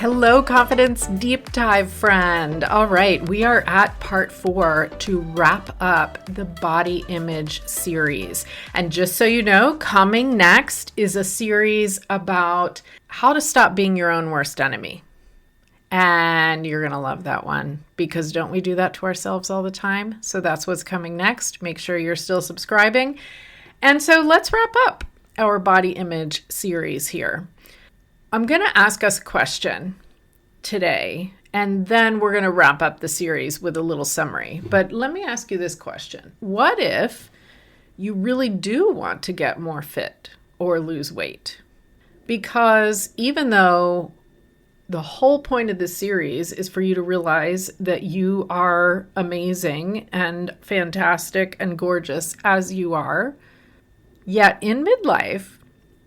Hello, Confidence Deep Dive friend. All right, we are at part 4 to wrap up the body image series. And just so you know, coming next is a series about how to stop being your own worst enemy. And you're going to love that one because don't we do that to ourselves all the time? So that's what's coming next. Make sure you're still subscribing. And so let's wrap up our body image series here. I'm going to ask us a question today, and then we're going to wrap up the series with a little summary. But let me ask you this question. What if you really do want to get more fit or lose weight? Because even though the whole point of this series is for you to realize that you are amazing and fantastic and gorgeous as you are, yet in midlife,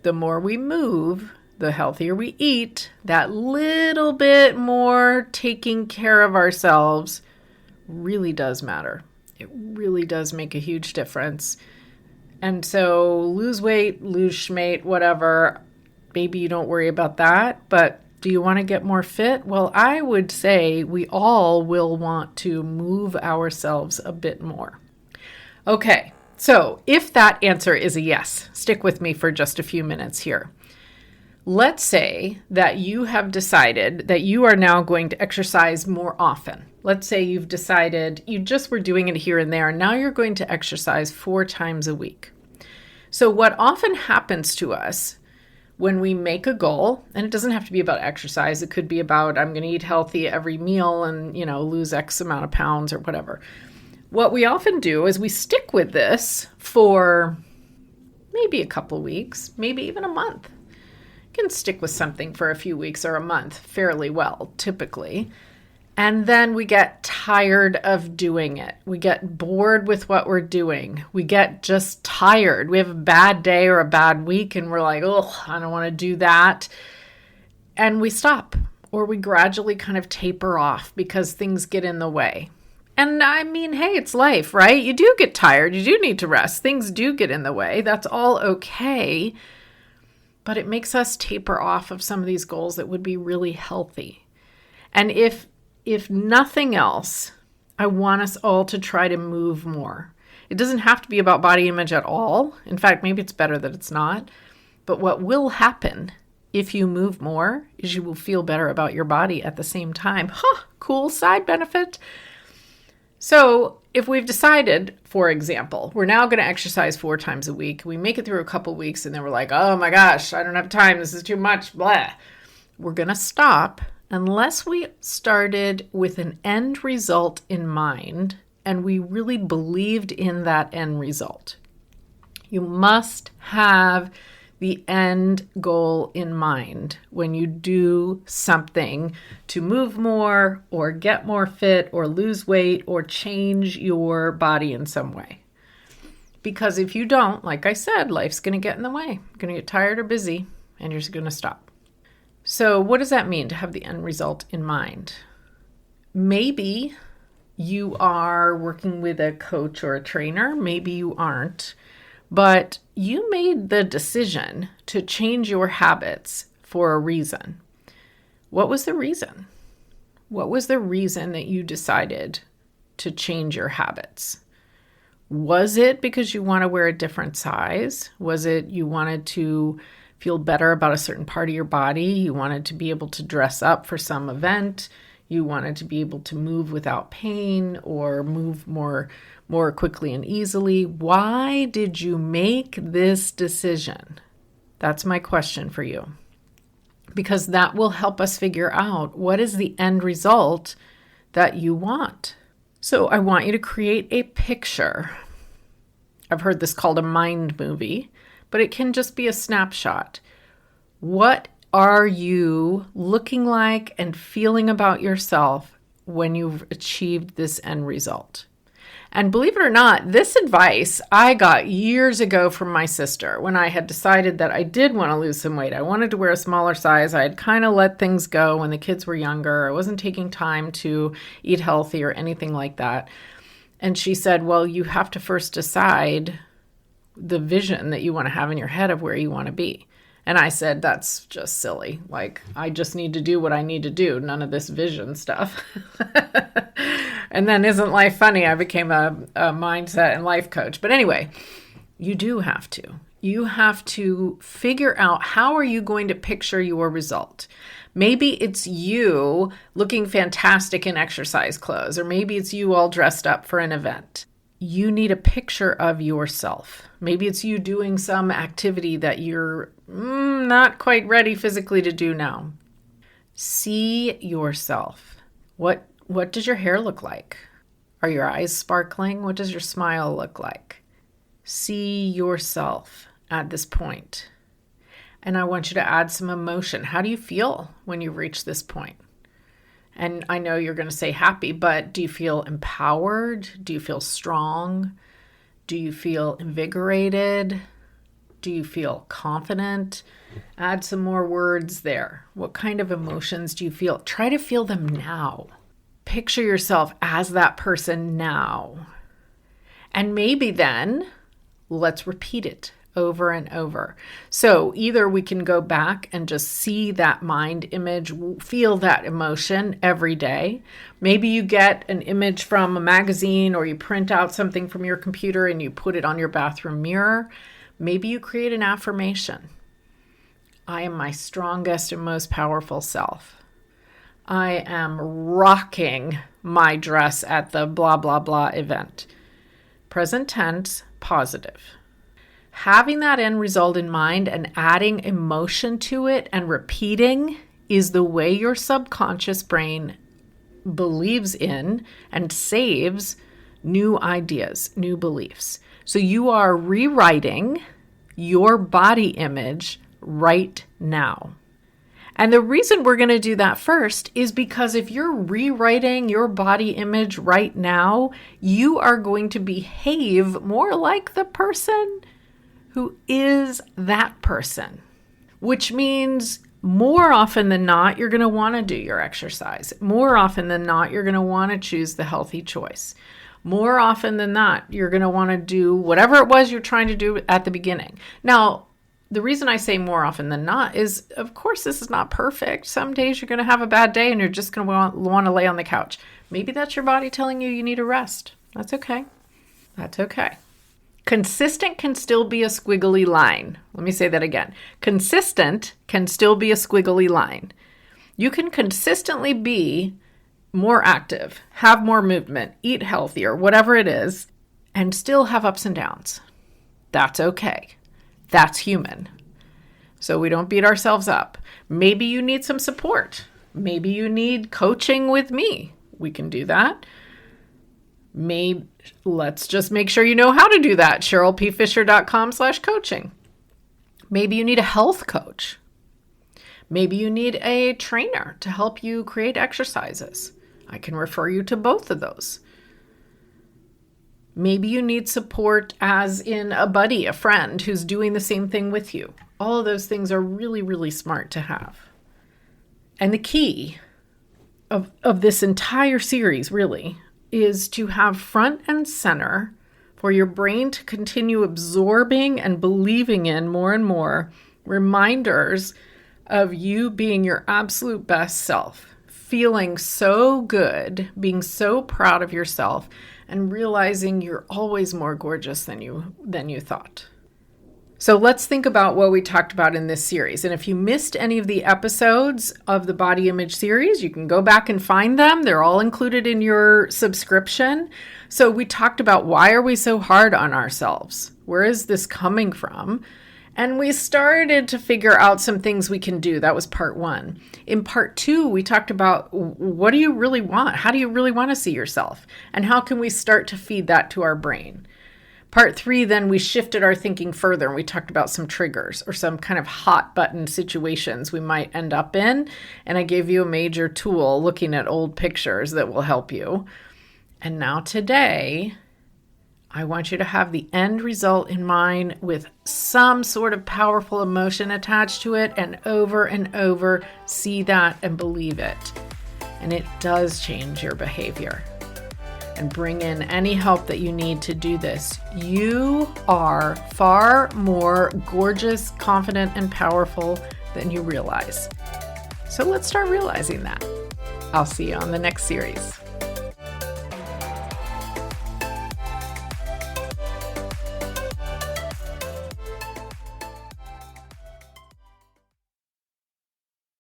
the more we move, the healthier we eat, that little bit more taking care of ourselves really does matter. It really does make a huge difference. And so lose weight, lose schmate, whatever. Maybe you don't worry about that, but do you want to get more fit? Well, I would say we all will want to move ourselves a bit more. Okay, so if that answer is a yes, stick with me for just a few minutes here. Let's say that you have decided that you are now going to exercise more often. Let's say you've decided you just were doing it here and there, and now you're going to exercise 4 times a week. So what often happens to us when we make a goal, and it doesn't have to be about exercise, it could be about I'm going to eat healthy every meal and, lose X amount of pounds or whatever. What we often do is we stick with this for maybe a couple weeks, maybe even a month. You can stick with something for a few weeks or a month fairly well, typically. And then we get tired of doing it. We get bored with what we're doing. We get just tired. We have a bad day or a bad week and we're like, oh, I don't want to do that. And we stop, or we gradually kind of taper off because things get in the way. And I mean, hey, it's life, right? You do get tired. You do need to rest. Things do get in the way. That's all okay. But it makes us taper off of some of these goals that would be really healthy. And if nothing else, I want us all to try to move more. It doesn't have to be about body image at all. In fact, maybe it's better that it's not. But what will happen if you move more is you will feel better about your body at the same time. Cool side benefit. So if we've decided, for example, we're now going to exercise 4 times a week, we make it through a couple weeks and then we're like, oh my gosh, I don't have time. This is too much. Blah. We're going to stop unless we started with an end result in mind and we really believed in that end result. You must have the end goal in mind when you do something to move more or get more fit or lose weight or change your body in some way. Because if you don't, like I said, life's going to get in the way. You're going to get tired or busy and you're just going to stop. So what does that mean to have the end result in mind? Maybe you are working with a coach or a trainer. Maybe you aren't. But you made the decision to change your habits for a reason. What was the reason? What was the reason that you decided to change your habits? Was it because you want to wear a different size? Was it you wanted to feel better about a certain part of your body? You wanted to be able to dress up for some event? You wanted to be able to move without pain or move more quickly and easily. Why did you make this decision? That's my question for you. Because that will help us figure out what is the end result that you want. So I want you to create a picture. I've heard this called a mind movie, but it can just be a snapshot. What are you looking like and feeling about yourself when you've achieved this end result? And believe it or not, this advice I got years ago from my sister when I had decided that I did want to lose some weight. I wanted to wear a smaller size. I had kind of let things go when the kids were younger. I wasn't taking time to eat healthy or anything like that. And she said, well, you have to first decide the vision that you want to have in your head of where you want to be. And I said, that's just silly. Like, I just need to do what I need to do. None of this vision stuff. And then isn't life funny? I became a mindset and life coach. But anyway, you do have to. You have to figure out, how are you going to picture your result? Maybe it's you looking fantastic in exercise clothes, or maybe it's you all dressed up for an event. You need a picture of yourself. Maybe it's you doing some activity that you're not quite ready physically to do now. See yourself. What does your hair look like? Are your eyes sparkling? What does your smile look like? See yourself at this point. And I want you to add some emotion. How do you feel when you reach this point? And I know you're going to say happy, but do you feel empowered? Do you feel strong? Do you feel invigorated? Do you feel confident? Add some more words there. What kind of emotions do you feel? Try to feel them now. Picture yourself as that person now. And maybe then let's repeat it over and over. So either we can go back and just see that mind image, feel that emotion every day. Maybe you get an image from a magazine, or you print out something from your computer and you put it on your bathroom mirror. Maybe you create an affirmation. I am my strongest and most powerful self. I am rocking my dress at the blah, blah, blah event. Present tense, positive. Having that end result in mind and adding emotion to it and repeating is the way your subconscious brain believes in and saves new ideas, new beliefs. So you are rewriting your body image right now. And the reason we're going to do that first is because if you're rewriting your body image right now, you are going to behave more like the person who is that person, which means more often than not, you're going to want to do your exercise. More often than not, you're going to want to choose the healthy choice. More often than not, you're going to want to do whatever it was you're trying to do at the beginning. Now, the reason I say more often than not is, of course, this is not perfect. Some days you're going to have a bad day and you're just going to want to lay on the couch. Maybe that's your body telling you need a rest. That's okay. That's okay. Consistent can still be a squiggly line. Let me say that again. Consistent can still be a squiggly line. You can consistently be more active, have more movement, eat healthier, whatever it is, and still have ups and downs. That's okay. That's human. So we don't beat ourselves up. Maybe you need some support. Maybe you need coaching with me. We can do that. Let's just make sure you know how to do that. CherylPFisher.com/coaching. Maybe you need a health coach. Maybe you need a trainer to help you create exercises. I can refer you to both of those. Maybe you need support as in a buddy, a friend who's doing the same thing with you. All of those things are really, really smart to have. And the key of this entire series really is to have front and center for your brain to continue absorbing and believing in more and more reminders of you being your absolute best self, feeling so good, being so proud of yourself, and realizing you're always more gorgeous than you thought. So let's think about what we talked about in this series. And if you missed any of the episodes of the body image series, you can go back and find them. They're all included in your subscription. So we talked about, why are we so hard on ourselves? Where is this coming from? And we started to figure out some things we can do. That was part 1. In part 2, we talked about, what do you really want? How do you really want to see yourself? And how can we start to feed that to our brain? Part 3, then we shifted our thinking further and we talked about some triggers or some kind of hot button situations we might end up in. And I gave you a major tool looking at old pictures that will help you. And now today, I want you to have the end result in mind with some sort of powerful emotion attached to it, and over see that and believe it. And it does change your behavior. and bring in any help that you need to do this. You are far more gorgeous, confident, and powerful than you realize. So let's start realizing that. I'll see you on the next series.